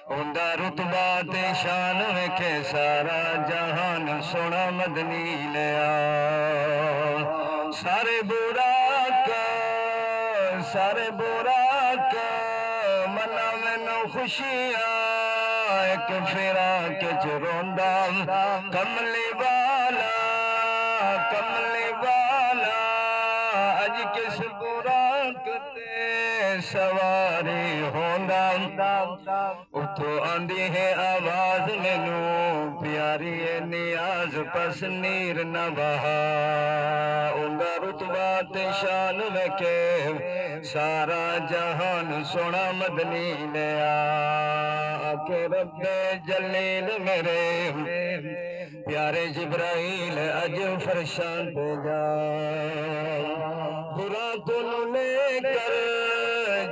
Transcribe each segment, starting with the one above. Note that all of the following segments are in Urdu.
اوندا رتبہ تے شان ویکھے سارا جہان سونا مدنی لیا سارے برا کا منا مینوں خوشیاں ایک فراق وچ روندا کملی والا اج کس براق تے سواری ہوندا اتھو آندی ہے آواز مینوں پیاری نیاز پس نیر نہ بہا اوندا رتبہ تے شان ویکھے سارا جہان سونا مدنی لیا کہ رب جلیل میرے پیارے جبرائیل اج فرشاں پہ جا برا تنوں لے کر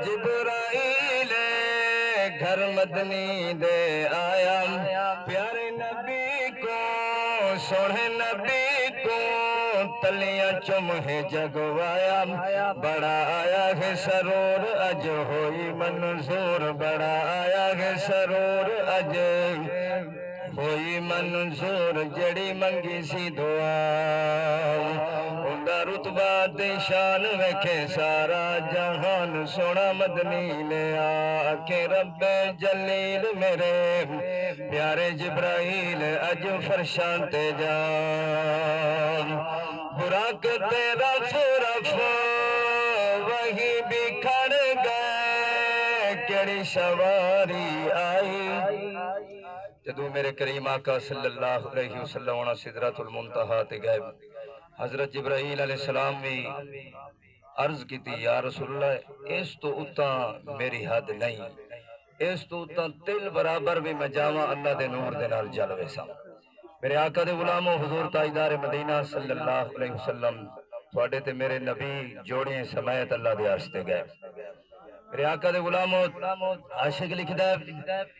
جبرائیل گھر مدنی دے آیا پیارے نبی کو سونے نبی کو تلیاں چمہ جگوایا بڑا آیا ہے سرور اج ہوئی منظور بڑا آیا ہے سرور اج ہوئی منظور جڑی منگی سی دعا اوندا رتبہ تے شان ویکھے سارا جہان سونا مدنی لیا کہ رب جلیل میرے پیارے جبرائیل اج فرشاں تے جا براق تے رف وہی بکھڑ گئے کیڑی سواری آئی جدو میرے کریم آقا صلی اللہ علیہ وسلم سدرۃ المنتہا تے گئے حضرت جبرائیل علیہ السلام بھی عرض کی تھی یا رسول اللہ اس تو اتاں میری حد نہیں اس تو اتاں تل برابر بھی میں جاواں اللہ دے نور دے نال جلوے سا میرے آقا دے غلاموں حضور تاجدار مدینہ صلی اللہ علیہ وسلم تواڈے تے میرے نبی جوڑیں سمیت اللہ دے واسطے گئے میرے آقا دے غلاموں عاشق لکھدا ہے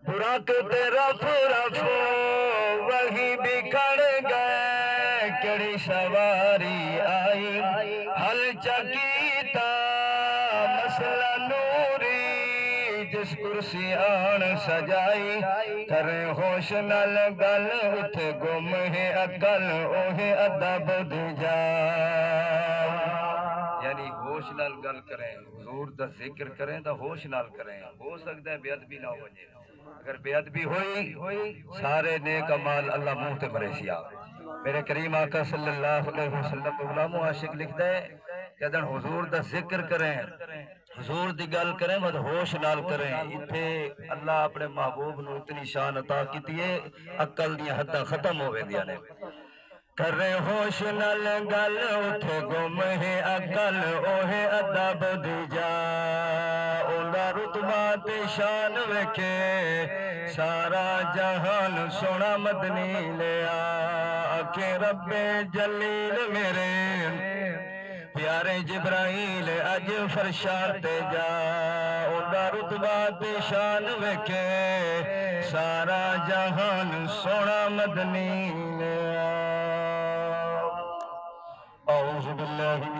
براق تے رف وہی بکھڑ گئے کیڑی سواری آئی حل چکیتا مسئلہ نوری جس کرسی آن سجائی کرے ہوش نال گل اٹھے گم ہے عقل اوہے ادب دجا یعنی ہوش نال گل کریں حضور دا ذکر کریں تا ہوش نال کریں ہو سکتا ہے بے ادبی نہ ہو جائے اگر بے ادبی ہوئی سارے نیک اعمال اللہ منہ تے مرے سیا میرے کریم آقا صلی اللہ علیہ وسلم غلاموں عاشق لکھتا ہے کہ اگر حضور دا ذکر کریں حضور دی گل کریں مد ہوش نال کریں اتھے اللہ اپنے محبوب نو اتنی شان عطا کیتی ہے عقل دی حداں ختم ہو ویندیاں نے کرے ہوش نال گل اٹھے گم ہے عقل اوہے ادب دجا اوندا رتبہ تے شان ویکھے سارا جہان سونا مدنی لیا کہ رب جلیل میرے پیارے جبرائیل اج فرشاں تے جا اوندا رتبہ تے شان ویکھے سارا جہان سونا مدنی لیا اعوذ باللہ